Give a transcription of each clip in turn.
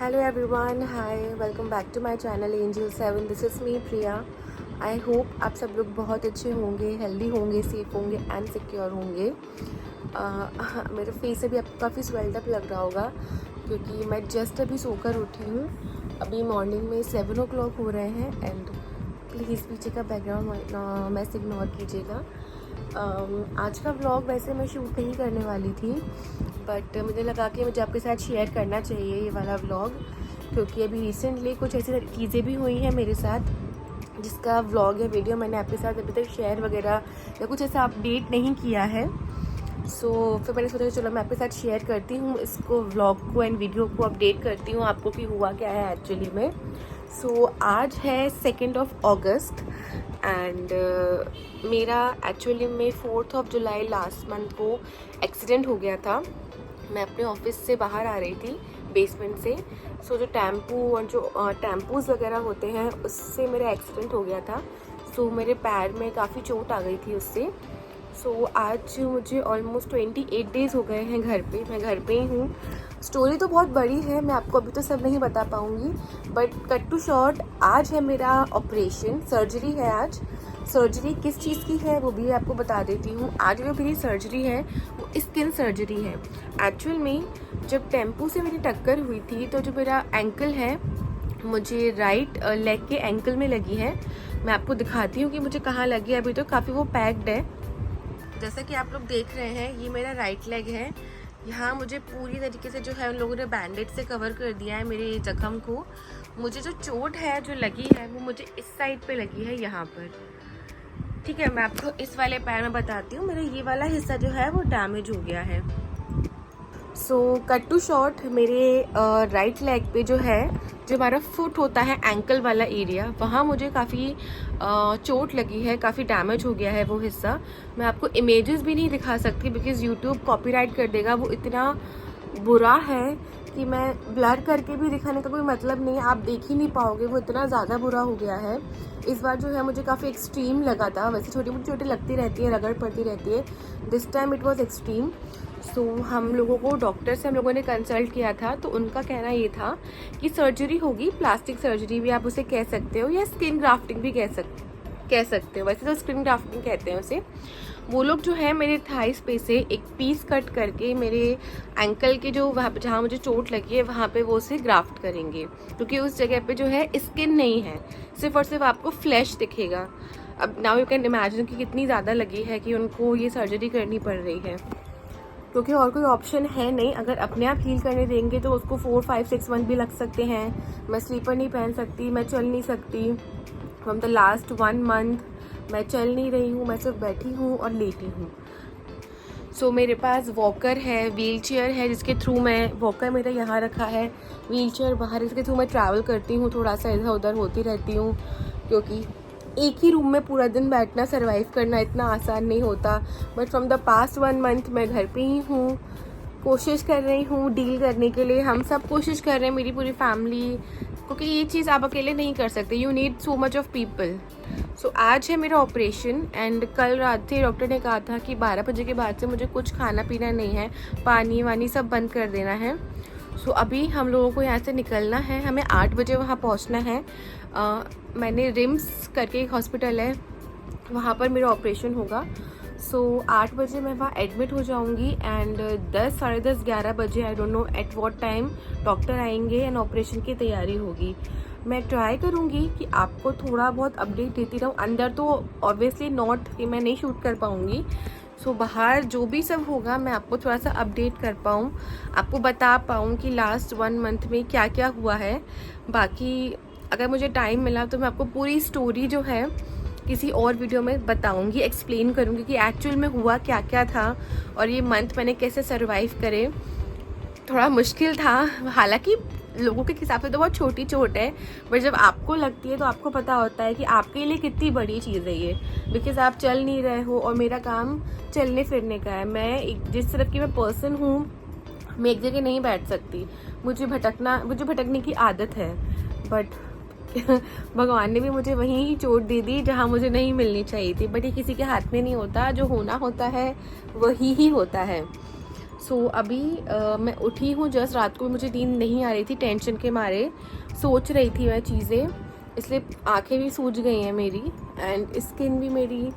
Hello everyone, hi, welcome back to my channel Angel 7. This is me Priya. I hope आप सब लोग बहुत अच्छे होंगे, हेल्दी होंगे, सेफ होंगे एंड सिक्योर होंगे। मेरे फेस से भी आपको काफ़ी स्वेल्ड अप लग रहा होगा क्योंकि मैं जस्ट अभी सोकर उठी हूँ। अभी मॉर्निंग में 7 o'clock हो रहे हैं एंड प्लीज़ पीछे का बैकग्राउंड मैस इग्नोर कीजिएगा। आज का व्लॉग वैसे मैं शूट नहीं करने वाली थी बट मुझे लगा कि मुझे आपके साथ शेयर करना चाहिए ये वाला व्लॉग, क्योंकि अभी रिसेंटली कुछ ऐसी चीज़ें भी हुई हैं मेरे साथ जिसका व्लॉग या वीडियो मैंने आपके साथ अभी तक शेयर वगैरह या कुछ ऐसा अपडेट नहीं किया है। फिर मैंने सोचा चलो मैं आपके साथ शेयर करती हूँ इसको, व्लॉग को एंड वीडियो को अपडेट करती हूँ आपको कि हुआ क्या है एक्चुअली में। आज है 2 अगस्त एंड मेरा एक्चुअली में 4 जुलाई लास्ट मंथ को एक्सीडेंट हो गया था। मैं अपने ऑफिस से बाहर आ रही थी बेसमेंट से, जो टेम्पू और जो टेम्पूज़ वगैरह होते हैं उससे मेरा एक्सीडेंट हो गया था। मेरे पैर में काफ़ी चोट आ गई थी उससे। आज मुझे ऑलमोस्ट 28 डेज़ हो गए हैं घर पे, मैं घर पे ही हूँ। स्टोरी तो बहुत बड़ी है, मैं आपको अभी तो सब नहीं बता पाऊँगी बट कट टू शॉर्ट, आज है मेरा ऑपरेशन, सर्जरी है आज। सर्जरी किस चीज़ की है वो भी आपको बता देती हूँ। आज जो मेरी सर्जरी है वो स्किन सर्जरी है। एक्चुअल में जब टेम्पू से मेरी टक्कर हुई थी तो जो मेरा एंकल है, मुझे राइट लेग के एंकल में लगी है। मैं आपको दिखाती हूँ कि मुझे कहाँ लगी है। अभी तो काफ़ी वो पैक्ड है। जैसा कि आप लोग देख रहे हैं, ये मेरा राइट लेग है। यहाँ मुझे पूरी तरीके से जो है उन लोगों ने बैंडेज से कवर कर दिया है मेरे जख्म को। मुझे जो चोट है जो लगी है वो मुझे इस साइड पे लगी है, यहाँ पर। ठीक है, मैं आपको इस वाले पैर में बताती हूँ। मेरा ये वाला हिस्सा जो है वो डैमेज हो गया है। कट टू शॉर्ट, मेरे राइट लेग पे जो है, जो हमारा फुट होता है एंकल वाला एरिया, वहाँ मुझे काफ़ी चोट लगी है, काफ़ी डैमेज हो गया है वो हिस्सा। मैं आपको इमेजेस भी नहीं दिखा सकती बिकॉज़ यूट्यूब कॉपीराइट कर देगा। वो इतना बुरा है कि मैं ब्लर करके भी दिखाने का कोई मतलब नहीं है, आप देख ही नहीं पाओगे, वो इतना ज़्यादा बुरा हो गया है। इस बार जो है मुझे काफ़ी एक्सट्रीम लगा था। वैसे छोटी मोटी चोटें लगती रहती है, रगड़ पड़ती रहती है, this time it was extreme. हम लोगों को डॉक्टर से हम लोगों ने कंसल्ट किया था तो उनका कहना ये था कि सर्जरी होगी, प्लास्टिक सर्जरी भी आप उसे कह सकते हो या स्किन ग्राफ्टिंग भी कह सकते हो। वैसे तो स्किन ग्राफ्टिंग कहते हैं उसे। वो लोग जो है मेरे थाइस पे से एक पीस कट करके मेरे एंकल के जो वहाँ पे जहाँ मुझे चोट लगी है वहाँ पे वो उसे ग्राफ्ट करेंगे, क्योंकि उस जगह पे जो है स्किन नहीं है, सिर्फ और सिर्फ आपको फ्लैश दिखेगा। अब नाउ यू कैन इमेजिन कि कितनी ज़्यादा लगी है कि उनको ये सर्जरी करनी पड़ रही है, क्योंकि और कोई ऑप्शन है नहीं। अगर अपने आप हील करने देंगे तो उसको 4, 5, 6 मंथ भी लग सकते हैं। मैं स्लीपर नहीं पहन सकती, मैं चल नहीं सकती। फ्रॉम द लास्ट 1 month मैं चल नहीं रही हूँ, मैं सिर्फ बैठी हूँ और लेटी हूँ। मेरे पास वॉकर है, व्हील चेयर है जिसके थ्रू मैं, वॉकर मेरा यहाँ रखा है, व्हील चेयर बाहर, इसके थ्रू मैं ट्रैवल करती हूँ, थोड़ा सा इधर उधर होती रहती हूँ, क्योंकि एक ही रूम में पूरा दिन बैठना, सर्वाइव करना इतना आसान नहीं होता। But from the past 1 month मैं घर पे ही हूँ, कोशिश कर रही हूँ डील करने के लिए। हम सब कोशिश कर रहे हैं, मेरी पूरी फैमिली, क्योंकि ये चीज़ आप अकेले नहीं कर सकते, you need so much of people. आज है मेरा ऑपरेशन एंड कल रात से डॉक्टर ने कहा था कि 12 बजे के बाद से मुझे कुछ खाना पीना नहीं है, पानी वानी सब बंद कर देना है। अभी हम लोगों को यहाँ से निकलना है, हमें 8 बजे वहाँ पहुँचना है। मैंने रिम्स करके एक हॉस्पिटल है, वहाँ पर मेरा ऑपरेशन होगा। 8 बजे मैं वहाँ एडमिट हो जाऊँगी एंड 10, साढ़े 10, 11 बजे, I don't know at what time, doctor आएंगे एंड ऑपरेशन की तैयारी होगी। मैं ट्राई करूँगी कि आपको थोड़ा बहुत अपडेट देती रहूँ। अंदर तो ऑब्वियसली नॉट कि मैं नहीं शूट कर पाऊँगी, बाहर जो भी सब होगा मैं आपको थोड़ा सा अपडेट कर पाऊँ, आपको बता पाऊँ कि लास्ट 1 month में क्या क्या हुआ है। बाकी अगर मुझे टाइम मिला तो मैं आपको पूरी स्टोरी जो है किसी और वीडियो में बताऊंगी, एक्सप्लेन करूंगी कि एक्चुअल में हुआ क्या क्या था और ये मंथ मैंने कैसे सरवाइव करे। थोड़ा मुश्किल था, हालांकि लोगों के हिसाब से तो बहुत छोटी चोट है, बट जब आपको लगती है तो आपको पता होता है कि आपके लिए कितनी बड़ी चीज़ है ये, बिकॉज आप चल नहीं रहे हो और मेरा काम चलने फिरने का है। मैं जिस तरह की मैं पर्सन हूँ, मैं एक जगह नहीं बैठ सकती, मुझे भटकने की आदत है। बट भगवान ने भी मुझे वहीं ही चोट दे दी जहाँ मुझे नहीं मिलनी चाहिए थी। बट ये किसी के हाथ में नहीं होता, जो होना होता है वही ही होता है। अभी मैं उठी हूँ जस्ट। रात को मुझे नींद नहीं आ रही थी, टेंशन के मारे सोच रही थी मैं चीज़ें, इसलिए आंखें भी सूज गई हैं मेरी एंड स्किन भी मेरी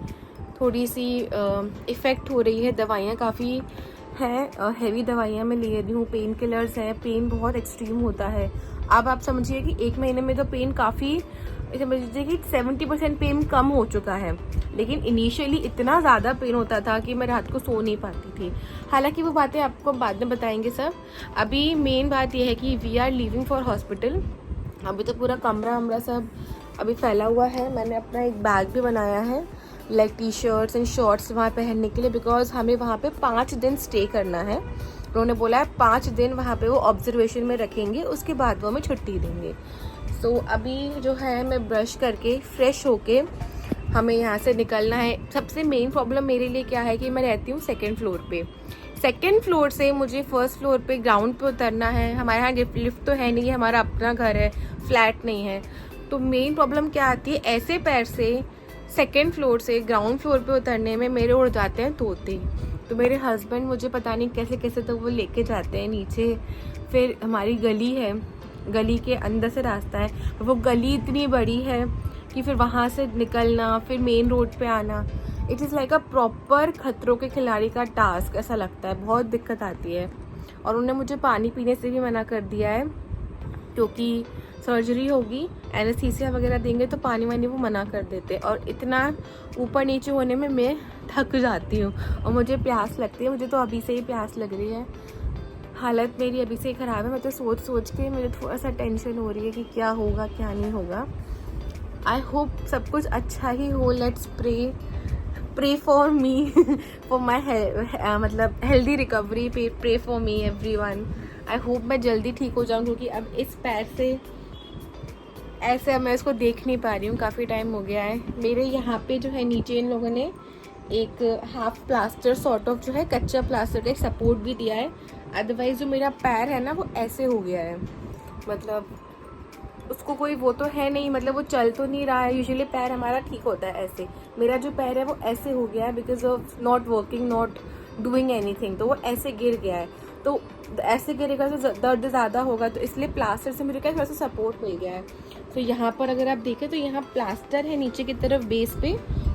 थोड़ी सी इफ़ेक्ट हो रही है। दवाइयाँ काफ़ी हैं, हैवी दवाइयाँ मैं ले रही हूँ, पेन किलर्स हैं, पेन बहुत एक्सट्रीम होता है। अब आप समझिए कि 1 महीने में तो पेन काफ़ी, समझ लीजिए कि 70% पेन कम हो चुका है, लेकिन इनिशियली इतना ज़्यादा पेन होता था कि मैं रात को सो नहीं पाती थी। हालांकि वो बातें आपको बाद में बताएंगे सब। अभी मेन बात यह है कि we are leaving for hospital. अभी तो पूरा कमरा वमरा सब अभी फैला हुआ है। मैंने अपना एक बैग भी बनाया है, like T shirts and shorts वहाँ पहनने के लिए, बिकॉज हमें वहाँ पे 5 दिन स्टे करना है। उन्होंने बोला है 5 दिन वहाँ पे वो ऑब्जर्वेशन में रखेंगे, उसके बाद वो हमें छुट्टी देंगे। सो अभी जो है मैं ब्रश करके फ्रेश होके हमें यहाँ से निकलना है। सबसे मेन प्रॉब्लम मेरे लिए क्या है कि मैं रहती हूँ 2nd फ्लोर पे। 2nd फ्लोर से मुझे 1st फ्लोर पे ग्राउंड पे उतरना है। हमारे यहाँ लिफ्ट तो है नहीं, हमारा अपना घर है, फ्लैट नहीं है। तो मेन प्रॉब्लम क्या आती है, ऐसे पैर से 2nd फ्लोर से ग्राउंड फ्लोर पे उतरने में मेरे उड़ जाते हैं तोते। तो मेरे हस्बैंड मुझे पता नहीं कैसे कैसे तो वो लेके जाते हैं नीचे। फिर हमारी गली है, गली के अंदर से रास्ता है, वो गली इतनी बड़ी है कि फिर वहाँ से निकलना, फिर मेन रोड पे आना, it is like a proper खतरों के खिलाड़ी का टास्क ऐसा लगता है। बहुत दिक्कत आती है। और उन्होंने मुझे पानी पीने से भी मना कर दिया है, क्योंकि सर्जरी होगी, एनेस्थीसिया वगैरह देंगे तो पानी वानी वो मना कर देते। और इतना ऊपर नीचे होने में मैं थक जाती हूँ और मुझे प्यास लगती है। मुझे तो अभी से ही प्यास लग रही है, हालत मेरी अभी से ही ख़राब है। मैं तो सोच सोच के मुझे थोड़ा सा टेंशन हो रही है कि क्या होगा क्या नहीं होगा। आई होप सब कुछ अच्छा ही हो। Let's pray for me for my मतलब healthy recovery. Pray for me everyone. I hope मैं जल्दी ठीक हो जाऊँ, क्योंकि अब इस पैर से ऐसे अब मैं इसको देख नहीं पा रही हूँ, काफ़ी टाइम हो गया है। मेरे यहाँ पे जो है नीचे इन लोगों ने एक हाफ प्लास्टर सॉर्ट ऑफ जो है कच्चा प्लास्टर का एक सपोर्ट भी दिया है। अदरवाइज़ जो मेरा पैर है ना वो ऐसे हो गया है, मतलब उसको कोई वो तो है नहीं, मतलब वो चल तो नहीं रहा है। यूजुअली पैर हमारा ठीक होता है ऐसे, मेरा जो पैर है वो ऐसे हो गया है because of not working, not doing anything. तो वो ऐसे गिर गया है, तो ऐसे गिरेगा तो दर्द ज़्यादा होगा, तो इसलिए प्लास्टर से मुझे क्या थोड़ा सा सपोर्ट मिल गया है। तो यहाँ पर अगर आप देखें तो यहाँ प्लास्टर है नीचे की तरफ बेस पे,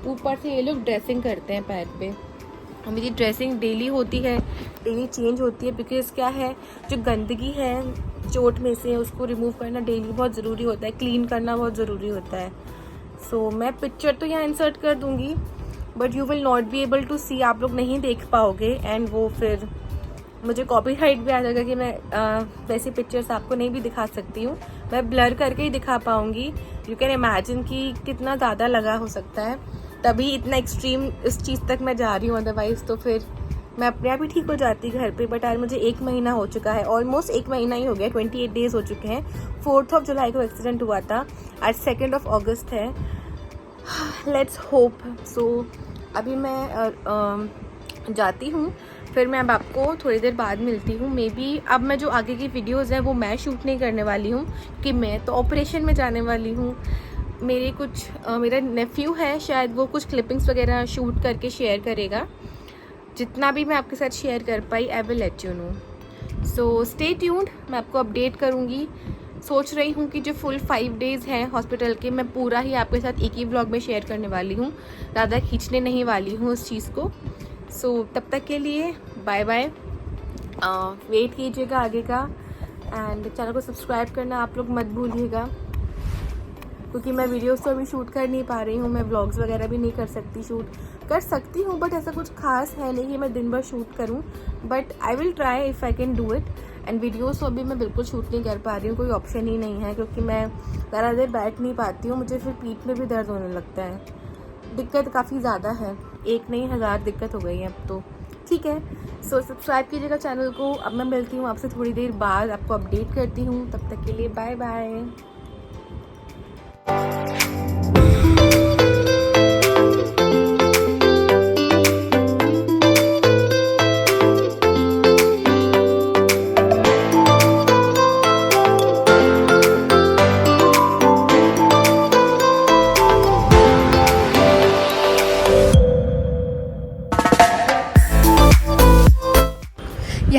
ऊपर से ये लोग ड्रेसिंग करते हैं पैर पे। मेरी ड्रेसिंग डेली होती है, डेली चेंज होती है, बिकॉज क्या है जो गंदगी है चोट में से उसको रिमूव करना डेली बहुत ज़रूरी होता है, क्लीन करना बहुत ज़रूरी होता है। सो मैं पिक्चर तो यहाँ इंसर्ट कर दूँगी, but you will not be able to see, आप लोग नहीं देख पाओगे, एंड वो फिर मुझे कॉपीराइट भी आ जाएगा कि मैं वैसी पिक्चर्स आपको नहीं भी दिखा सकती हूँ। मैं ब्लर करके ही दिखा पाऊँगी। यू कैन इमेजिन कि कितना ज़्यादा लगा हो सकता है, तभी इतना एक्सट्रीम इस चीज़ तक मैं जा रही हूँ। अदरवाइज़ तो फिर मैं अपने आप ही ठीक हो जाती घर पे। बट आज मुझे 1 महीना हो चुका है, ऑलमोस्ट 1 महीना ही हो गया, 28 डेज़ हो चुके हैं। 4 जुलाई को एक्सीडेंट हुआ था, आज 2 अगस्त है। Let's hope. सो अभी मैं जाती हूँ, फिर मैं अब आपको थोड़ी देर बाद मिलती हूँ। मे बी अब मैं जो आगे की वीडियोज़ हैं वो मैं शूट नहीं करने वाली हूँ, कि मैं तो ऑपरेशन में जाने वाली हूँ। मेरे कुछ मेरा नेफ्यू है, शायद वो कुछ क्लिपिंग्स वगैरह शूट करके शेयर करेगा। जितना भी मैं आपके साथ शेयर कर पाई, I will let you know. So stay tuned, मैं आपको अपडेट करूँगी। सोच रही हूँ कि जो फुल 5 डेज़ हैं हॉस्पिटल के, मैं पूरा ही आपके साथ एक ही व्लॉग में शेयर करने वाली हूँ, ज़्यादा खींचने नहीं वाली हूँ उस चीज़ को। सो तब तक के लिए बाय बाय। वेट कीजिएगा आगे का, एंड चैनल को सब्सक्राइब करना आप लोग मत भूलिएगा, क्योंकि मैं वीडियोस तो अभी शूट कर नहीं पा रही हूँ। मैं व्लॉग्स वगैरह भी नहीं कर सकती, शूट कर सकती हूँ बट ऐसा कुछ खास है नहीं कि मैं दिन भर शूट करूँ, but I will try if I can do it. And videos तो अभी मैं बिल्कुल शूट नहीं कर पा रही हूँ, कोई ऑप्शन ही नहीं है, क्योंकि मैं ज़्यादा देर बैठ नहीं पाती हूँ, मुझे फिर पीठ में भी दर्द होने लगता है। दिक्कत काफ़ी ज़्यादा है, एक नहीं 1000 दिक्कत हो गई है अब तो। ठीक है, सो सब्सक्राइब कीजिएगा चैनल को। अब मैं मिलती हूँ आपसे थोड़ी देर बाद, आपको अपडेट करती हूँ। तब तक के लिए बाय बाय।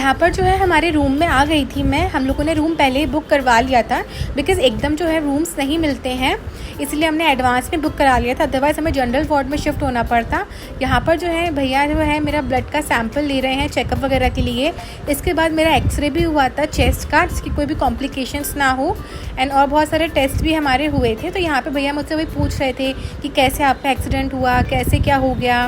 यहाँ पर जो है हमारे रूम में आ गई थी मैं। हम लोगों ने रूम पहले ही बुक करवा लिया था बिकॉज़ एकदम जो है रूम्स नहीं मिलते हैं, इसलिए हमने एडवांस में बुक करा लिया था, अदरवाइज़ हमें जनरल वार्ड में शिफ्ट होना पड़ता। यहाँ पर जो है भैया जो है मेरा ब्लड का सैंपल ले रहे हैं चेकअप वगैरह के लिए। इसके बाद मेरा एक्सरे भी हुआ था चेस्ट का, जिसकी कोई भी कॉम्प्लिकेशंस ना हो, एंड और बहुत सारे टेस्ट भी हमारे हुए थे। तो यहाँ पर भैया मुझसे वही पूछ रहे थे कि कैसे आपका एक्सीडेंट हुआ, कैसे क्या हो गया,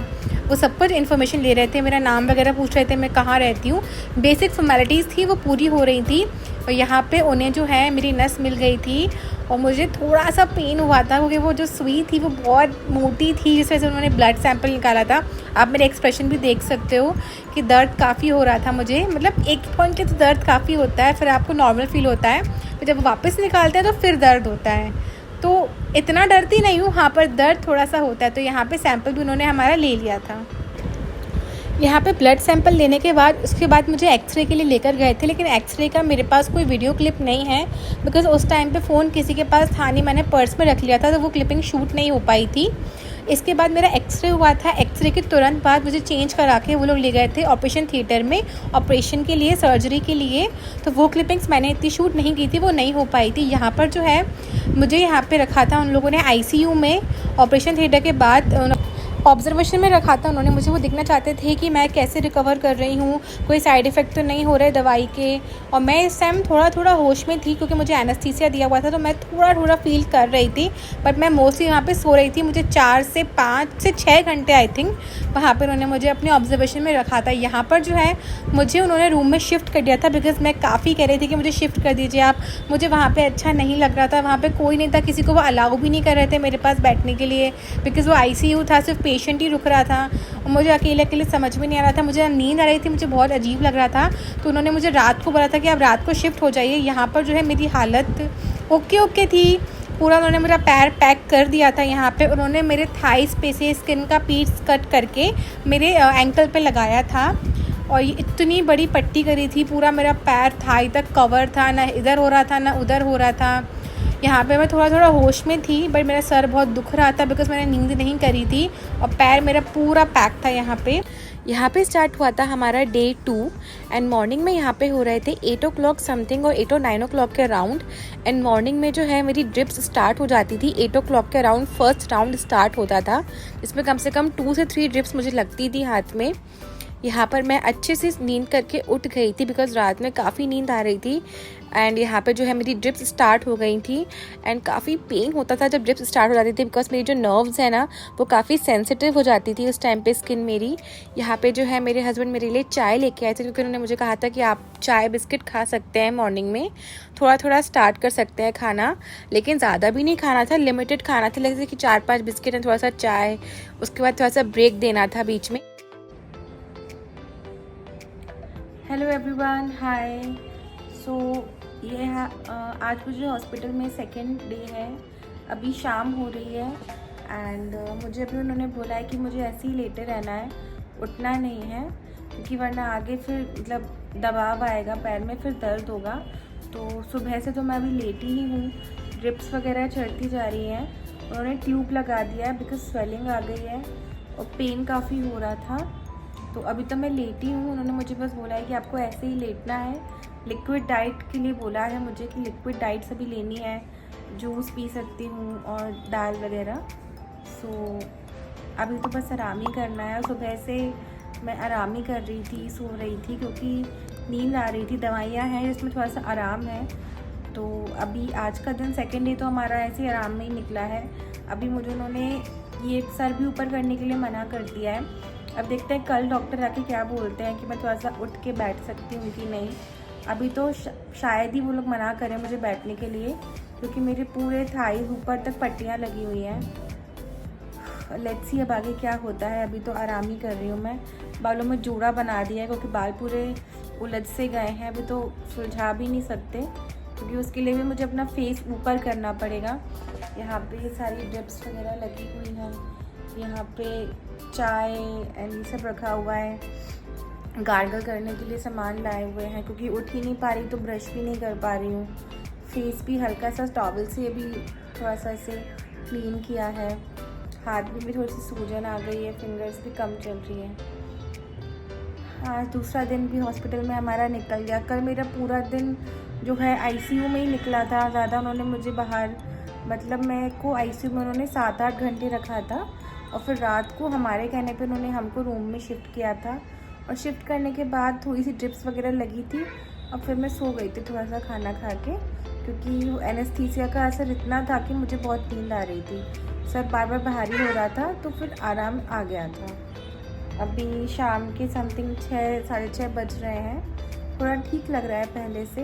वो सब कुछ इन्फॉर्मेशन ले रहे थे। मेरा नाम वगैरह पूछ रहे थे, मैं कहाँ रहती हूँ, बेसिक फॉर्मेलिटीज़ थी वो पूरी हो रही थी। और यहाँ पे उन्हें जो है मेरी नस मिल गई थी और मुझे थोड़ा सा पेन हुआ था क्योंकि वो जो सुई थी वो बहुत मोटी थी, जिस वजह से उन्होंने ब्लड सैंपल निकाला था। आप मेरे एक्सप्रेशन भी देख सकते हो कि दर्द काफ़ी हो रहा था मुझे, मतलब एक पॉइंट के तो दर्द काफ़ी होता है, फिर आपको नॉर्मल फील होता है, फिर जब वापस निकालते हैं तो फिर दर्द होता है। तो इतना डरती नहीं हूँ, हाँ पर दर्द थोड़ा सा होता है। तो यहाँ पे सैंपल भी उन्होंने हमारा ले लिया था। यहाँ पे ब्लड सैंपल लेने के बाद उसके बाद मुझे एक्सरे के लिए लेकर गए थे, लेकिन एक्सरे का मेरे पास कोई वीडियो क्लिप नहीं है बिकॉज़ उस टाइम पे फ़ोन किसी के पास था नहीं, मैंने पर्स में रख लिया था, तो वो क्लिपिंग शूट नहीं हो पाई थी। इसके बाद मेरा एक्सरे हुआ था, एक्सरे के तुरंत बाद मुझे चेंज करा के वो लोग ले गए थे ऑपरेशन थिएटर में ऑपरेशन के लिए, सर्जरी के लिए। तो वो क्लिपिंग्स मैंने इतनी शूट नहीं की थी, वो नहीं हो पाई थी। यहाँ पर जो है मुझे यहाँ पे रखा था उन लोगों ने आईसीयू में, ऑपरेशन थिएटर के बाद ऑब्जर्वेशन में रखा था उन्होंने। मुझे वो देखना चाहते थे कि मैं कैसे रिकवर कर रही हूँ, कोई साइड इफ़ेक्ट तो नहीं हो रहे दवाई के। और मैं इस टाइम थोड़ा होश में थी क्योंकि मुझे एनेस्थीसिया दिया हुआ था, तो मैं थोड़ा फील कर रही थी, बट मैं मोस्टली यहाँ पे सो रही थी। मुझे 4 से 5 से 6 घंटे आई थिंक वहाँ पर उन्होंने मुझे अपने ऑब्जर्वेशन में रखा था। यहाँ पर जो है मुझे उन्होंने रूम में शिफ्ट कर दिया था बिकॉज़ मैं काफ़ी कह रही थी कि मुझे शिफ्ट कर दीजिए आप, मुझे वहाँ पर अच्छा नहीं लग रहा था। वहाँ पर कोई नहीं था, किसी को वो अलाउ भी नहीं कर रहे थे मेरे पास बैठने के लिए बिकॉज़ वो आईसीयू था, सिर्फ पेशेंट ही रुक रहा था और मुझे अकेले समझ में नहीं आ रहा था, मुझे नींद आ रही थी, मुझे बहुत अजीब लग रहा था। तो उन्होंने मुझे रात को बोला था कि आप रात को शिफ्ट हो जाइए। यहाँ पर जो है मेरी हालत ओके थी, पूरा उन्होंने मेरा पैर पैक कर दिया था। यहाँ पे उन्होंने मेरे थाइस पे से स्किन का पीस कट करके मेरे एंकल पे लगाया था और ये इतनी बड़ी पट्टी करी थी, पूरा मेरा पैर थाई तक कवर था, ना इधर हो रहा था ना उधर हो रहा था। यहाँ पे मैं थोड़ा होश में थी, बट मेरा सर बहुत दुख रहा था बिकॉज़ मैंने नींद नहीं करी थी और पैर मेरा पूरा पैक था। यहाँ पे स्टार्ट हुआ था हमारा डे 2 एंड मॉर्निंग में यहाँ पे हो रहे थे 8 o'clock समथिंग और 8 और 9 o'clock के अराउंड। एंड मॉर्निंग में जो है मेरी ड्रिप्स स्टार्ट हो जाती थी 8 o'clock के अराउंड, फर्स्ट राउंड स्टार्ट होता था, जिसमें कम से कम 2 से 3 ड्रिप्स मुझे लगती थी हाथ में। यहाँ पर मैं अच्छे से नींद करके उठ गई थी बिकॉज़ रात में काफ़ी नींद आ रही थी। एंड यहाँ पे जो है मेरी ड्रिप्स स्टार्ट हो गई थी एंड काफ़ी पेन होता था जब ड्रिप्स स्टार्ट हो जाती थी बिकॉज़ मेरी जो नर्व्स है ना वो काफ़ी सेंसिटिव हो जाती थी उस टाइम पे स्किन मेरी। यहाँ पे जो है मेरे हस्बैंड मेरे लिए चाय लेके आए थे क्योंकि उन्होंने मुझे कहा था कि आप चाय बिस्किट खा सकते हैं मॉर्निंग में, थोड़ा स्टार्ट कर सकते हैं खाना, लेकिन ज़्यादा भी नहीं खाना था, लिमिटेड खाना था, जैसे कि 4-5 बिस्किट एंड थोड़ा सा चाय, उसके बाद थोड़ा सा ब्रेक देना था बीच में। हेलो एवरीवन, हाय। सो ये है आज मुझे हॉस्पिटल में सेकेंड डे है, अभी शाम हो रही है एंड मुझे अभी उन्होंने बोला है कि मुझे ऐसे ही लेटे रहना है, उठना नहीं है क्योंकि वरना आगे फिर मतलब दबाव आएगा पैर में, फिर दर्द होगा। तो सुबह से तो मैं अभी लेटी ही हूँ, ड्रिप्स वगैरह चढ़ती जा रही हैं, उन्होंने ट्यूब लगा दिया है बिकॉज स्वेलिंग आ गई है और पेन काफ़ी हो रहा था। तो अभी तो मैं लेटी हूँ, उन्होंने मुझे बस बोला है कि आपको ऐसे ही लेटना है। लिक्विड डाइट के लिए बोला है मुझे कि लिक्विड डाइट सभी लेनी है, जूस पी सकती हूँ और दाल वगैरह। सो अभी तो बस आराम ही करना है। सुबह से मैं आराम ही कर रही थी, सो रही थी क्योंकि नींद आ रही थी, दवाइयाँ हैं जिसमें थोड़ा सा आराम है। तो अभी आज का दिन सेकेंड डे तो हमारा ऐसे ही आराम में ही निकला है। अभी मुझे उन्होंने ये सर भी ऊपर करने के लिए मना कर दिया है। अब देखते हैं कल डॉक्टर आके क्या बोलते हैं कि मैं थोड़ा सा उठ के बैठ सकती हूँ कि नहीं। अभी तो शायद ही वो लोग मना करें मुझे बैठने के लिए क्योंकि मेरे पूरे थाई ऊपर तक पट्टियाँ लगी हुई हैं। लेट्स सी अब आगे क्या होता है। अभी तो आराम ही कर रही हूँ मैं। बालों में जूड़ा बना दिया है क्योंकि बाल पूरे उलझ से गए हैं, अभी तो सुलझा भी नहीं सकते क्योंकि उसके लिए भी मुझे अपना फेस ऊपर करना पड़ेगा। यहाँ पे ये सारी ड्रिप्स वगैरह लगी हुई हैं, यहाँ पे चाय एंड ये सब रखा हुआ है, गार्गल करने के लिए सामान लाए हुए हैं क्योंकि उठ ही नहीं पा रही तो ब्रश भी नहीं कर पा रही हूँ। फेस भी हल्का सा टॉवल से अभी थोड़ा सा ऐसे क्लीन किया है, हाथ में भी थोड़ी सी सूजन आ गई है, फिंगर्स भी कम चल रही है। आज दूसरा दिन भी हॉस्पिटल में हमारा निकल गया। कल मेरा पूरा दिन जो है आईसीयू में ही निकला था। ज़्यादा उन्होंने मुझे बाहर, मतलब मेरे को आईसीयू में उन्होंने 7-8 घंटे रखा था और फिर रात को हमारे कहने पे उन्होंने हमको रूम में शिफ्ट किया था। और शिफ्ट करने के बाद थोड़ी सी ड्रिप्स वगैरह लगी थी और फिर मैं सो गई थी थोड़ा सा खाना खा के, क्योंकि एनेस्थीसिया का असर इतना था कि मुझे बहुत नींद आ रही थी, सर बार बार भारी हो रहा था, तो फिर आराम आ गया था। अभी शाम के समथिंग 6-6:30 बज रहे हैं। थोड़ा ठीक लग रहा है पहले से।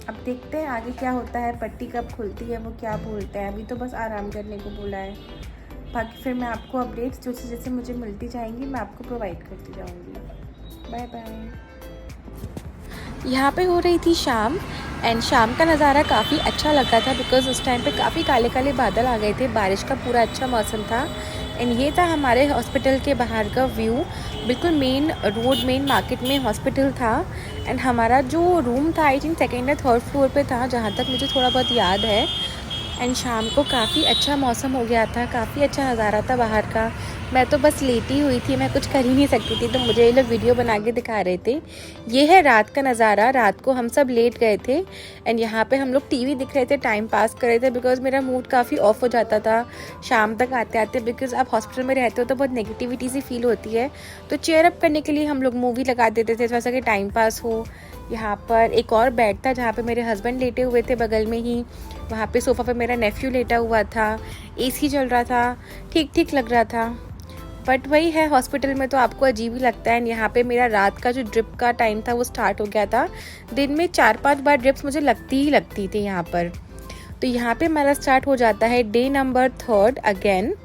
अब देखते हैं आगे क्या होता है, पट्टी कब खुलती है, वो क्या बोलते हैं। अभी तो बस आराम करने को बोला है। बाकी फिर मैं आपको अपडेट्स जैसे मुझे मिलती जाएंगी मैं आपको प्रोवाइड करती जाऊंगी। Bye bye. यहाँ पे हो रही थी शाम एंड शाम का नज़ारा काफ़ी अच्छा लग रहा था बिकॉज़ उस टाइम पे काफ़ी काले काले बादल आ गए थे, बारिश का पूरा अच्छा मौसम था। एंड ये था हमारे हॉस्पिटल के बाहर का व्यू। बिल्कुल मेन रोड, मेन मार्केट में हॉस्पिटल था। एंड हमारा जो रूम था आई थिंक 2nd या 3rd फ्लोर पे था, जहाँ तक मुझे थोड़ा बहुत याद है। एंड शाम को काफ़ी अच्छा मौसम हो गया था, काफ़ी अच्छा नज़ारा था बाहर का। मैं तो बस लेटी हुई थी, मैं कुछ कर ही नहीं सकती थी, तो मुझे ये लोग वीडियो बना के दिखा रहे थे। ये है रात का नज़ारा। रात को हम सब लेट गए थे एंड यहाँ पे हम लोग टीवी दिख रहे थे, टाइम पास कर रहे थे बिकॉज़ मेरा मूड काफ़ी ऑफ हो जाता था शाम तक आते आते, बिकॉज़ आप हॉस्पिटल में रहते हो तो बहुत नेगेटिविटी सी फील होती है। तो चेयर अप करने के लिए हम लोग मूवी लगा देते थे थोड़ा सा कि टाइम पास हो। यहाँ पर एक और बेड था जहाँ पे मेरे हस्बैंड लेटे हुए थे बगल में ही। वहाँ पे सोफ़ा पे मेरा नेफ्यू लेटा हुआ था, एसी चल रहा था, ठीक ठीक लग रहा था। बट वही है, हॉस्पिटल में तो आपको अजीब ही लगता है। यहाँ पे मेरा रात का जो ड्रिप का टाइम था वो स्टार्ट हो गया था। दिन में 4-5 बार ड्रिप्स मुझे लगती थी यहाँ पर। तो यहाँ पे मेरा स्टार्ट हो जाता है डे नंबर 3 अगेन।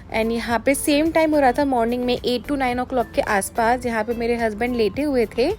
एंड यहाँ पे सेम टाइम हो रहा था मॉर्निंग में 8 to 9 o'clock के आसपास। यहाँ पे मेरे हस्बैंड लेटे हुए थे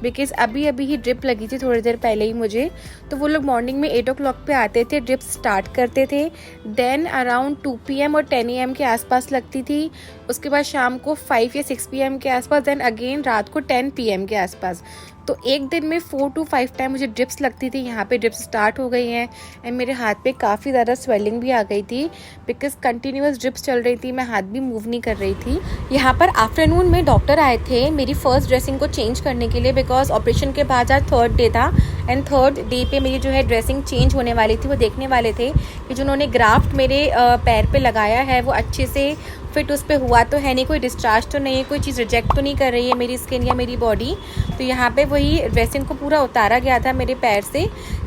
बिकॉज़ अभी ही ड्रिप लगी थी थोड़ी देर पहले ही मुझे। तो वो लोग मॉर्निंग में 8 o'clock पे आते थे, ड्रिप स्टार्ट करते थे। देन अराउंड 2 PM और 10 AM के आसपास लगती थी। उसके बाद शाम को 5 या 6 PM के आसपास, देन अगेन रात को 10 PM के आसपास। तो एक दिन में 4 to 5 टाइम मुझे ड्रिप्स लगती थी। यहाँ पे ड्रिप्स स्टार्ट हो गई हैं एंड मेरे हाथ पे काफ़ी ज़्यादा स्वेलिंग भी आ गई थी बिकॉज कंटिन्यूस ड्रिप्स चल रही थी, मैं हाथ भी मूव नहीं कर रही थी। यहाँ पर आफ्टरनून में डॉक्टर आए थे मेरी फ़र्स्ट ड्रेसिंग को चेंज करने के लिए बिकॉज ऑपरेशन के बाद आज 3rd डे था एंड 3rd डे पे मेरी जो है ड्रेसिंग चेंज होने वाली थी। वो देखने वाले थे कि जो उन्होंने ग्राफ्ट मेरे पैर पे लगाया है वो अच्छे से फिट उस पर हुआ तो है नहीं, कोई डिस्चार्ज तो नहीं है, कोई चीज़ रिजेक्ट तो नहीं कर रही है मेरी स्किन या मेरी बॉडी। तो यहाँ पे वही ड्रेसिंग को पूरा उतारा गया था मेरे पैर से।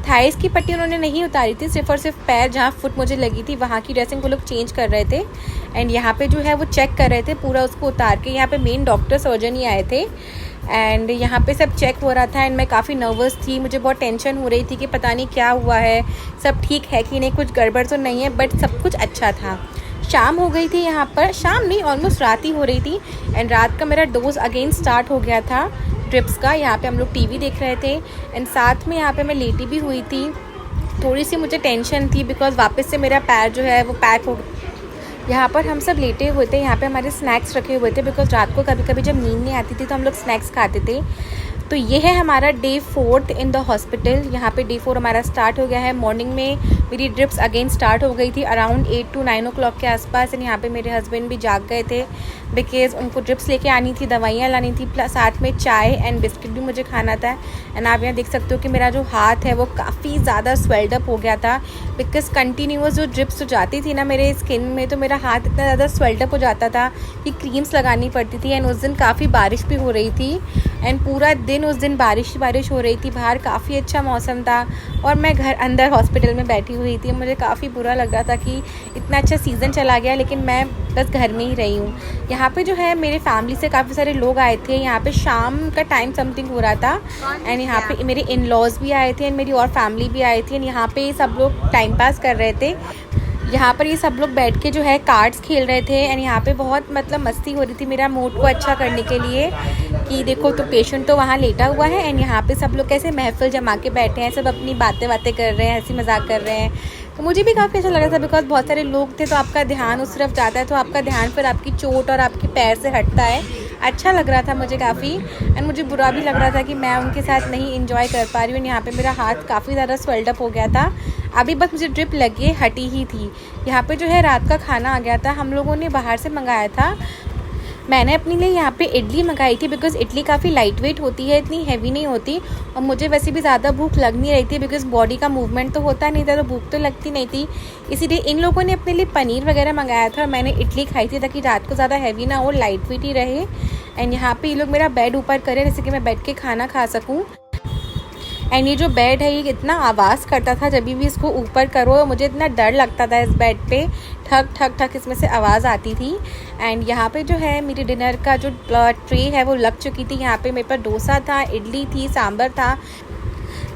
थाइस की पट्टी उन्होंने नहीं उतारी थी, सिर्फ और सिर्फ पैर जहाँ फुट मुझे लगी थी वहाँ की ड्रेसिंग वो लोग चेंज कर रहे थे। एंड यहाँ पे जो है वो चेक कर रहे थे पूरा उसको उतार के। यहाँ पे मेन डॉक्टर सर्जन ही आए थे एंड यहाँ पे सब चेक हो रहा था एंड मैं काफ़ी नर्वस थी, मुझे बहुत टेंशन हो रही थी कि पता नहीं क्या हुआ है, सब ठीक है कि नहीं, कुछ गड़बड़ तो नहीं है, बट सब कुछ अच्छा था। शाम हो गई थी यहाँ पर, शाम नहीं ऑलमोस्ट रात ही हो रही थी एंड रात का मेरा डोज अगेन स्टार्ट हो गया था ड्रिप्स का। यहाँ पे हम लोग टीवी देख रहे थे एंड साथ में यहाँ पे मैं लेटी भी हुई थी। थोड़ी सी मुझे टेंशन थी बिकॉज वापस से मेरा पैर जो है वो पैक हो। यहाँ पर हम सब लेटे हुए थे, यहाँ पे हमारे स्नैक्स रखे हुए थे बिकॉज रात को कभी कभी जब नींद नहीं आती थी तो हम लोग स्नैक्स खाते थे। तो ये है हमारा डे 4 इन द हॉस्पिटल। यहाँ पे डे 4 हमारा स्टार्ट हो गया है। मॉर्निंग में मेरी ड्रिप्स अगेन स्टार्ट हो गई थी अराउंड 8 to 9 o'clock के आसपास एंड यहाँ पे मेरे हस्बैंड भी जाग गए थे बिकॉज उनको ड्रिप्स लेके आनी थी, दवाइयाँ लानी थी, प्लस साथ में चाय एंड बिस्किट भी मुझे खाना था। एंड आप यहाँ देख सकते हो कि मेरा जो हाथ है वो काफ़ी ज़्यादा स्वेल्ड अप हो गया था बिकॉज कंटिन्यूस जो ड्रिप्स जो जाती थी ना मेरे स्किन में, तो मेरा हाथ इतना ज़्यादा स्वेल्ड अप हो जाता था कि क्रीम्स लगानी पड़ती थी। एंड उस दिन काफ़ी बारिश भी हो रही थी एंड पूरा दिन उस दिन बारिश हो रही थी, बाहर काफ़ी अच्छा मौसम था और मैं घर अंदर हॉस्पिटल में बैठी हुई थी। मुझे काफ़ी बुरा लग रहा था कि इतना अच्छा सीज़न चला गया लेकिन मैं बस घर में ही रही हूँ। यहाँ पे जो है मेरे फैमिली से काफ़ी सारे लोग आए थे। यहाँ पे शाम का टाइम समथिंग हो रहा था एंड यहाँ पे मेरे इन लॉज भी आए थे एंड मेरी और फैमिली भी आई थी एंड यहाँ पे सब लोग टाइम पास कर रहे थे। यहाँ पर ये सब लोग बैठ के जो है कार्ड्स खेल रहे थे एंड यहाँ पे बहुत मतलब मस्ती हो रही थी मेरा मूड को अच्छा करने के लिए कि देखो तो पेशेंट तो वहाँ लेटा हुआ है एंड यहाँ पे सब लोग कैसे महफिल जमा के बैठे हैं, सब अपनी बातें कर रहे हैं, हंसी मजाक कर रहे हैं। तो मुझे भी काफ़ी अच्छा लग रहा था बिकॉज बहुत सारे लोग थे तो आपका ध्यान उस तरफ जाता है, तो आपका ध्यान फिर आपकी चोट और आपके पैर से हटता है। अच्छा लग रहा था मुझे काफ़ी एंड मुझे बुरा भी लग रहा था कि मैं उनके साथ नहीं इंजॉय कर पा रही हूँ। यहाँ पे मेरा हाथ काफ़ी ज़्यादा स्वेल्ड अप हो गया था, अभी बस मुझे ड्रिप लगी हटी ही थी। यहाँ पे जो है रात का खाना आ गया था, हम लोगों ने बाहर से मंगाया था मैंने अपने लिए यहाँ पे इडली मंगाई थी बिकॉज़ इडली काफ़ी लाइट वेट होती है, इतनी हैवी नहीं होती, और मुझे वैसे भी ज़्यादा भूख लग नहीं रही थी बिकॉज़ बॉडी का मूवमेंट तो होता नहीं था, तो भूख तो लगती नहीं थी। इसीलिए इन लोगों ने अपने लिए पनीर वगैरह मंगाया था और मैंने इडली खाई थी ताकि रात को ज़्यादा हैवी ना हो, लाइट वेट ही रहे। एंड यहाँ पे ये लोग मेरा बेड ऊपर करें जैसे कि मैं बैठ के खाना खा सकूँ। एंड ये जो बेड है ये कितना आवाज़ करता था जब भी इसको ऊपर करो, मुझे इतना डर लगता था इस बेड पे, ठक ठक ठक इसमें से आवाज़ आती थी। एंड यहाँ पे जो है मेरे डिनर का जो ट्रे है वो लग चुकी थी। यहाँ पे मेरे पास डोसा था, इडली थी, सांभर था।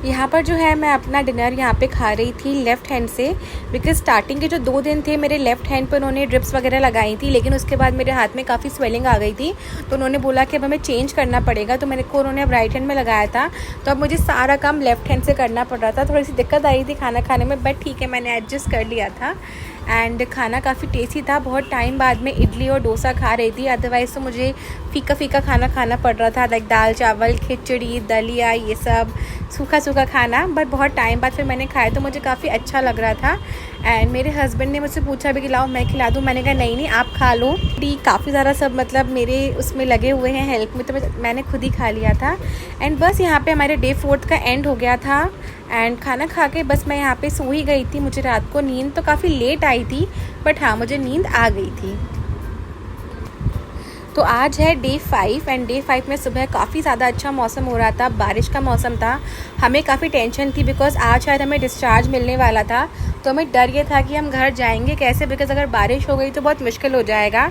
यहाँ पर जो है मैं अपना डिनर यहाँ पे खा रही थी लेफ़्ट हैंड से, बिकॉज़ स्टार्टिंग के जो 2 दिन थे मेरे लेफ़्ट हैंड पर उन्होंने ड्रिप्स वगैरह लगाई थी, लेकिन उसके बाद मेरे हाथ में काफ़ी स्वेलिंग आ गई थी, तो उन्होंने बोला कि अब हमें चेंज करना पड़ेगा, तो मेरे को उन्होंने अब राइट हैंड में लगाया था। तो अब मुझे सारा काम लेफ़्ट हैंड से करना पड़ रहा था। थोड़ी सी दिक्कत आई थी खाना खाने में, बट ठीक है मैंने एडजस्ट कर लिया था। एंड खाना काफ़ी टेस्टी था। बहुत टाइम बाद में इडली और डोसा खा रही थी, अदरवाइज़ तो मुझे फीका फीका खाना खाना पड़ रहा था, लाइक दाल चावल, खिचड़ी, दलिया, ये सब सूखा सूखा खाना। बट बहुत टाइम बाद फिर मैंने खाया तो मुझे काफ़ी अच्छा लग रहा था। एंड मेरे हस्बैंड ने मुझसे पूछा भी कि लाओ मैं खिला दूँ, मैंने कहा नहीं नहीं आप खा लो। काफ़ी ज़्यादा सब मतलब मेरे उसमें लगे हुए हैं हेल्प में, तो मैंने खुद ही खा लिया था। एंड बस यहाँ पे हमारे डे 4 का एंड हो गया था। एंड खाना खा के बस मैं यहाँ पे सो ही गई थी। मुझे रात को नींद तो काफ़ी लेट आई थी, बट हाँ मुझे नींद आ गई थी। तो आज है डे 5 एंड डे 5 में सुबह काफ़ी ज़्यादा अच्छा मौसम हो रहा था, बारिश का मौसम था। हमें काफ़ी टेंशन थी बिकॉज़ आज शायद हमें डिस्चार्ज मिलने वाला था, तो हमें डर ये था कि हम घर जाएंगे कैसे, बिकॉज़ अगर बारिश हो गई तो बहुत मुश्किल हो जाएगा।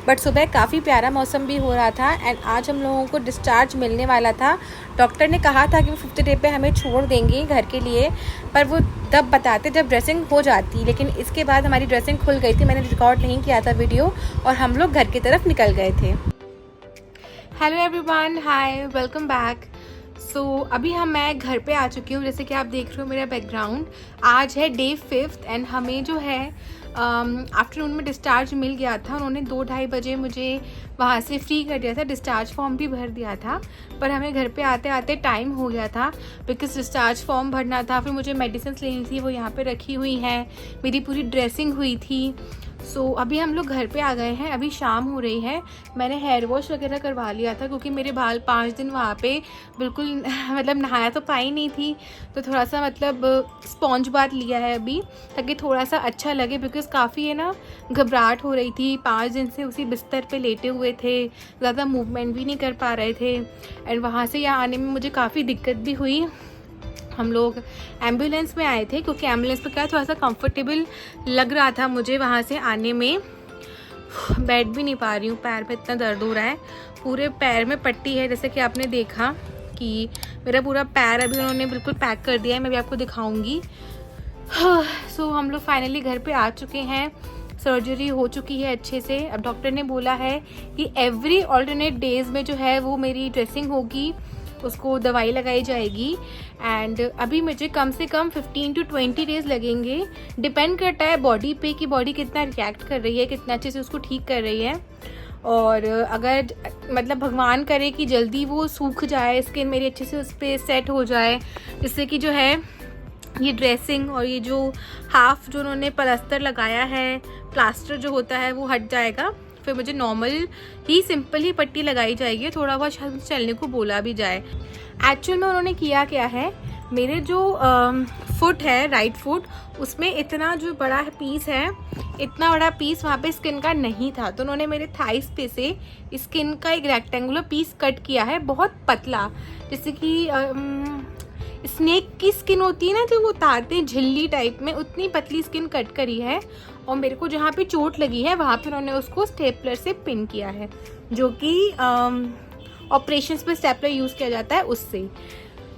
बट सुबह काफ़ी प्यारा मौसम भी हो रहा था एंड आज हम लोगों को डिस्चार्ज मिलने वाला था। डॉक्टर ने कहा था कि वो 5th डे पे हमें छोड़ देंगे घर के लिए, पर वो तब बताते जब ड्रेसिंग हो जाती, लेकिन इसके बाद हमारी ड्रेसिंग खुल गई थी, मैंने रिकॉर्ड नहीं किया था वीडियो, और हम लोग घर की तरफ निकल गए थे। हेलो एवरीवन, हाय, वेलकम बैक। सो अभी मैं घर पे आ चुकी हूँ, जैसे कि आप देख रहे हो मेरा बैकग्राउंड। आज है डे 5 एंड हमें जो है आफ्टरनून में डिस्चार्ज मिल गया था। उन्होंने 2-2:30 बजे मुझे वहाँ से फ्री कर दिया था, डिस्चार्ज फॉर्म भी भर दिया था, पर हमें घर पे आते आते टाइम हो गया था बिकॉज डिस्चार्ज फॉर्म भरना था, फिर मुझे मेडिसिन लेनी थी, वो यहाँ पे रखी हुई हैं, मेरी पूरी ड्रेसिंग हुई थी। सो अभी हम लोग घर पे आ गए हैं, अभी शाम हो रही है। मैंने हेयर वॉश वगैरह करवा लिया था क्योंकि मेरे बाल 5 दिन वहाँ पे बिल्कुल मतलब नहाया तो पाई नहीं थी, तो थोड़ा सा मतलब स्पॉन्ज बाथ लिया है अभी ताकि थोड़ा सा अच्छा लगे, बिकॉज काफ़ी है ना घबराहट हो रही थी। 5 दिन से उसी बिस्तर पे लेटे हुए थे, ज़्यादा मूवमेंट भी नहीं कर पा रहे थे एंड वहाँ से यहाँ आने में मुझे काफ़ी दिक्कत भी हुई। हम लोग एम्बुलेंस में आए थे क्योंकि एम्बुलेंस में क्या थोड़ा सा कंफर्टेबल लग रहा था मुझे वहाँ से आने में। बैठ भी नहीं पा रही हूँ, पैर में इतना दर्द हो रहा है, पूरे पैर में पट्टी है, जैसे कि आपने देखा कि मेरा पूरा पैर अभी उन्होंने बिल्कुल पैक कर दिया है, मैं भी आपको दिखाऊंगी। सो हम लोग फाइनली घर पे आ चुके हैं, सर्जरी हो चुकी है अच्छे से। अब डॉक्टर ने बोला है कि एवरी ऑल्टरनेट डेज में जो है वो मेरी ड्रेसिंग होगी, उसको दवाई लगाई जाएगी एंड अभी मुझे कम से कम 15 to 20 डेज़ लगेंगे। डिपेंड करता है बॉडी पे कि बॉडी कितना रिएक्ट कर रही है, कितना अच्छे से उसको ठीक कर रही है। और अगर मतलब भगवान करे कि जल्दी वो सूख जाए, स्किन मेरी अच्छे से उस पर सेट हो जाए, जिससे कि जो है ये ड्रेसिंग और ये जो हाफ जो उन्होंने प्लास्टर लगाया है, प्लास्टर जो होता है वो हट जाएगा, फिर मुझे नॉर्मल ही सिंपल ही पट्टी लगाई जाएगी, थोड़ा बहुत शायद चलने को बोला भी जाए। एक्चुअल में उन्होंने किया क्या है, मेरे जो फुट है, राइट फुट, उसमें इतना जो बड़ा पीस है, इतना बड़ा पीस वहाँ पे स्किन का नहीं था, तो उन्होंने मेरे थाइस पे से स्किन का एक रेक्टेंगुलर पीस कट किया है, बहुत पतला, जैसे कि स्नेक की स्किन होती है ना जो वो उतारते हैं झिल्ली टाइप में, उतनी पतली स्किन कट करी है। और मेरे को जहाँ पे चोट लगी है वहाँ पे उन्होंने उसको स्टेपलर से पिन किया है, जो कि ऑपरेशंस पे स्टेपलर यूज़ किया जाता है उससे।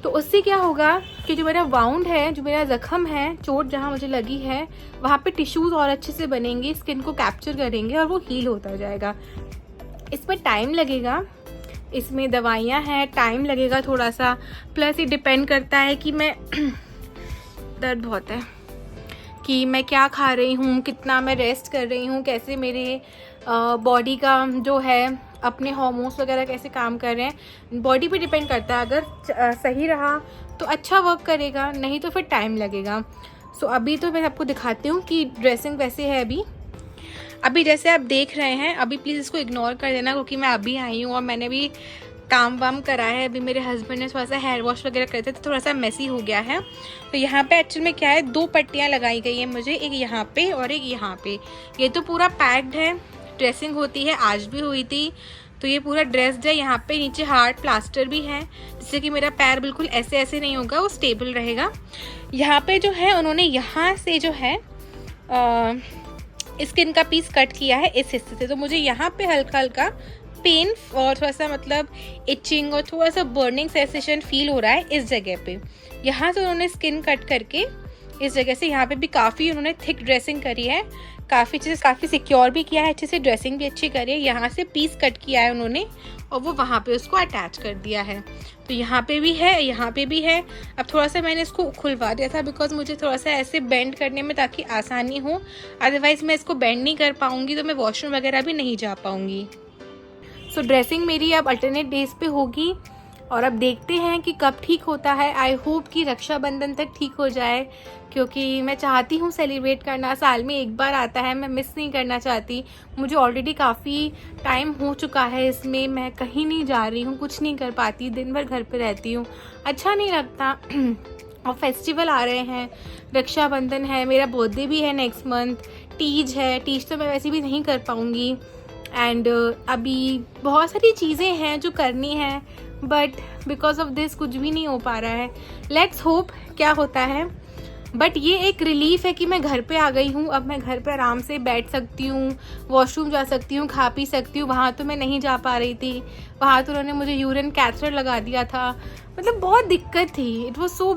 तो उससे क्या होगा कि जो मेरा वाउंड है, जो मेरा ज़ख्म है, चोट जहाँ मुझे लगी है, वहाँ पे टिश्यूज़ और अच्छे से बनेंगे, स्किन को कैप्चर करेंगे और वो हील होता जाएगा। इसमें टाइम लगेगा, इसमें दवाइयाँ हैं, टाइम लगेगा थोड़ा सा, प्लस ये डिपेंड करता है कि मैं दर्द बहुत है कि मैं क्या खा रही हूँ, कितना मैं रेस्ट कर रही हूँ, कैसे मेरे बॉडी का जो है अपने हार्मोन्स वगैरह कैसे काम कर रहे हैं, बॉडी पे डिपेंड करता है। अगर सही रहा तो अच्छा वर्क करेगा, नहीं तो फिर टाइम लगेगा। सो अभी तो मैं आपको दिखाती हूँ कि ड्रेसिंग वैसे है अभी। अभी जैसे आप देख रहे हैं, अभी प्लीज़ इसको इग्नोर कर देना क्योंकि मैं अभी आई हूँ और मैंने भी काम वाम करा है। अभी मेरे हस्बैंड ने थोड़ा सा हेयर वॉश वगैरह करे थे तो थोड़ा सा मेसी हो गया है। तो यहाँ पे एक्चुअल में क्या है, 2 पट्टियाँ लगाई गई हैं मुझे, एक यहाँ पे और एक यहाँ पे। ये तो पूरा पैक्ड है, ड्रेसिंग होती है, आज भी हुई थी। तो ये पूरा ड्रेस्ड है। यहाँ पे नीचे हार्ड प्लास्टर भी है जिससे कि मेरा पैर बिल्कुल ऐसे ऐसे नहीं होगा, वो स्टेबल रहेगा। यहाँ पे जो है उन्होंने यहाँ से जो है स्किन का पीस कट किया है इस हिस्से से। तो मुझे यहाँ पे हल्का हल्का पेन और थोड़ा सा मतलब इचिंग और थोड़ा सा बर्निंग सेंसेशन फील हो रहा है इस जगह पे। यहाँ से उन्होंने स्किन कट करके इस जगह से यहाँ पे भी काफ़ी उन्होंने थिक ड्रेसिंग करी है, काफ़ी अच्छे से, काफ़ी सिक्योर भी किया है, अच्छे से ड्रेसिंग भी अच्छी करी है। यहाँ से पीस कट किया है उन्होंने और वो वहाँ पे उसको अटैच कर दिया है। तो यहाँ पे भी है, यहाँ पे भी है। अब थोड़ा सा मैंने इसको खुलवा दिया था बिकॉज मुझे थोड़ा सा ऐसे बेंड करने में ताकि आसानी हो, अदरवाइज़ मैं इसको बेंड नहीं कर पाऊँगी तो मैं वॉशरूम वगैरह भी नहीं जा पाऊँगी। सो ड्रेसिंग मेरी अब अल्टरनेट डेज पे होगी और अब देखते हैं कि कब ठीक होता है। आई होप कि रक्षाबंधन तक ठीक हो जाए क्योंकि मैं चाहती हूँ सेलिब्रेट करना, साल में एक बार आता है, मैं मिस नहीं करना चाहती। मुझे ऑलरेडी काफ़ी टाइम हो चुका है इसमें, मैं कहीं नहीं जा रही हूँ, कुछ नहीं कर पाती, दिन भर घर पे रहती हूँ, अच्छा नहीं लगता। और फेस्टिवल आ रहे हैं, रक्षाबंधन है, मेरा बर्थडे भी है नेक्स्ट मंथ, तीज है, तीज तो मैं वैसे भी नहीं कर पाऊँगी। एंड अभी बहुत सारी चीज़ें हैं जो करनी है बट बिकॉज ऑफ दिस कुछ भी नहीं हो पा रहा है। लेट्स होप क्या होता है। बट ये एक रिलीफ है कि मैं घर पे आ गई हूँ, अब मैं घर पे आराम से बैठ सकती हूँ, वॉशरूम जा सकती हूँ, खा पी सकती हूँ। वहाँ तो मैं नहीं जा पा रही थी, वहाँ तो उन्होंने मुझे यूरिन कैथेटर लगा दिया था, मतलब बहुत दिक्कत थी। It was so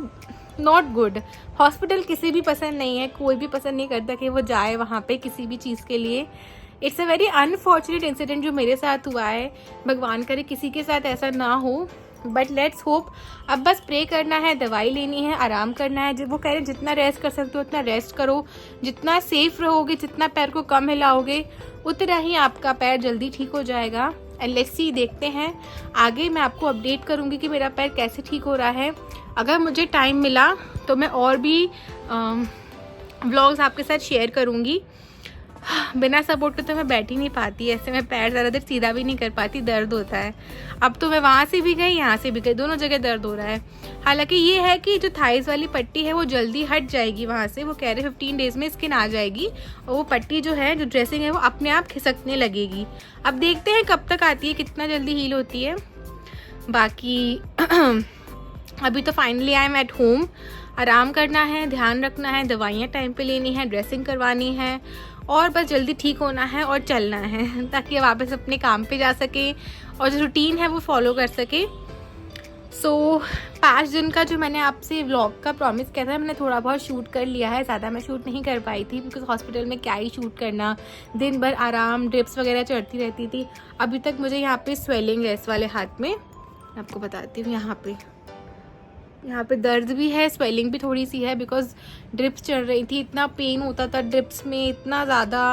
not good. Hospital किसी भी पसंद नहीं है, कोई भी पसंद नहीं करता कि वो जाए वहाँ पे किसी भी चीज़ के लिए। It's a very unfortunate incident जो मेरे साथ हुआ है, भगवान करे किसी के साथ ऐसा ना हो। But let's hope. अब बस प्रे करना है, दवाई लेनी है, आराम करना है। जब वो कह रहे जितना रेस्ट कर सकते हो उतना रेस्ट करो, जितना सेफ रहोगे, जितना पैर को कम हिलाओगे उतना ही आपका पैर जल्दी ठीक हो जाएगा। एंड लेट्स सी, देखते हैं आगे। मैं आपको अपडेट करूँगी कि मेरा पैर कैसे ठीक हो रहा है। अगर मुझे टाइम मिला तो मैं और भी व्लॉग्स आपके साथ शेयर करूँगी। बिना सपोर्ट के तो मैं बैठ ही नहीं पाती, ऐसे मैं पैर ज़्यादा देर सीधा भी नहीं कर पाती, दर्द होता है। अब तो मैं वहाँ से भी गई, यहाँ से भी गई, दोनों जगह दर्द हो रहा है। हालांकि ये है कि जो थाइस वाली पट्टी है वो जल्दी हट जाएगी वहाँ से, वो कह रहे 15 डेज़ में स्किन आ जाएगी और वो पट्टी जो है, जो ड्रेसिंग है, वो अपने आप खिसकने लगेगी। अब देखते हैं कब तक आती है, कितना जल्दी हील होती है। बाकी अभी तो finally I am at home. आराम करना है, ध्यान रखना है, दवाइयाँ टाइम पे लेनी है, ड्रेसिंग करवानी है और बस जल्दी ठीक होना है और चलना है ताकि वापस अपने काम पे जा सके और जो रूटीन है वो फॉलो कर सके। सो 5 दिन का जो मैंने आपसे व्लॉग का प्रॉमिस किया था, मैंने थोड़ा बहुत शूट कर लिया है। ज़्यादा मैं शूट नहीं कर पाई थी बिकॉज हॉस्पिटल में क्या ही शूट करना, दिन भर आराम, ड्रिप्स वगैरह चढ़ती रहती थी। अभी तक मुझे यहाँ पे स्वेलिंग है इस वाले हाथ में, आपको बताती हूँ। यहाँ पे दर्द भी है, स्वेलिंग भी थोड़ी सी है बिकॉज ड्रिप्स चढ़ रही थी। इतना पेन होता था ड्रिप्स में, इतना ज़्यादा,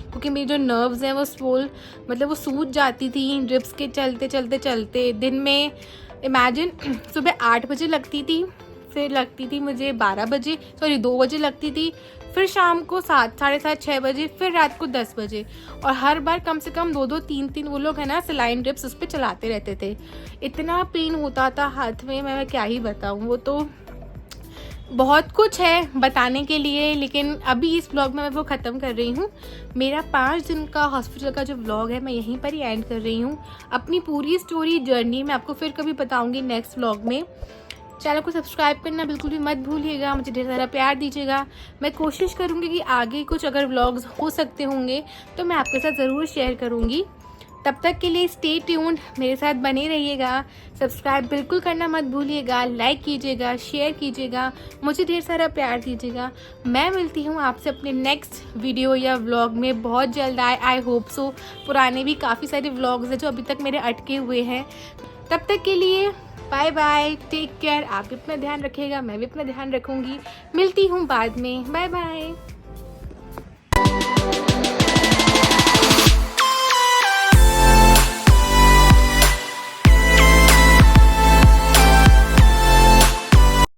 क्योंकि मेरी जो नर्व्स हैं वो मतलब वो सूज जाती थी ड्रिप्स के चलते। दिन में इमेजिन सुबह 8 बजे लगती थी, फिर लगती थी मुझे 2 बजे लगती थी, फिर शाम को 7, साढ़े 7, 6 बजे, फिर रात को 10 बजे। और हर बार कम से कम 2-2, 3-3 वो लोग है ना सलाइन ड्रिप्स उस पर चलाते रहते थे। इतना पेन होता था हाथ में, मैं क्या ही बताऊँ। वो तो बहुत कुछ है बताने के लिए, लेकिन अभी इस व्लॉग में मैं वो ख़त्म कर रही हूँ। मेरा 5 दिन का हॉस्पिटल का जो व्लॉग है मैं यहीं पर ही एंड कर रही हूँ। अपनी पूरी स्टोरी जर्नी मैं आपको फिर कभी बताऊँगी नेक्स्ट व्लॉग में। चैनल को सब्सक्राइब करना बिल्कुल भी मत भूलिएगा, मुझे ढेर सारा प्यार दीजिएगा। मैं कोशिश करूँगी कि आगे कुछ अगर व्लॉग्स हो सकते होंगे तो मैं आपके साथ ज़रूर शेयर करूँगी। तब तक के लिए स्टे ट्यून्ड, मेरे साथ बने रहिएगा। सब्सक्राइब बिल्कुल करना मत भूलिएगा, लाइक कीजिएगा, शेयर कीजिएगा, मुझे ढेर सारा प्यार दीजिएगा। मैं मिलती हूँ आपसे अपने नेक्स्ट वीडियो या व्लॉग में बहुत जल्द। I hope so. पुराने भी काफ़ी सारे व्लॉग्स हैं जो अभी तक मेरे अटके हुए हैं। तब तक के लिए बाय बाय, टेक केयर। आप भी अपना ध्यान रखिएगा, मैं भी अपना ध्यान रखूँगी। मिलती हूँ बाद में, बाय बाय।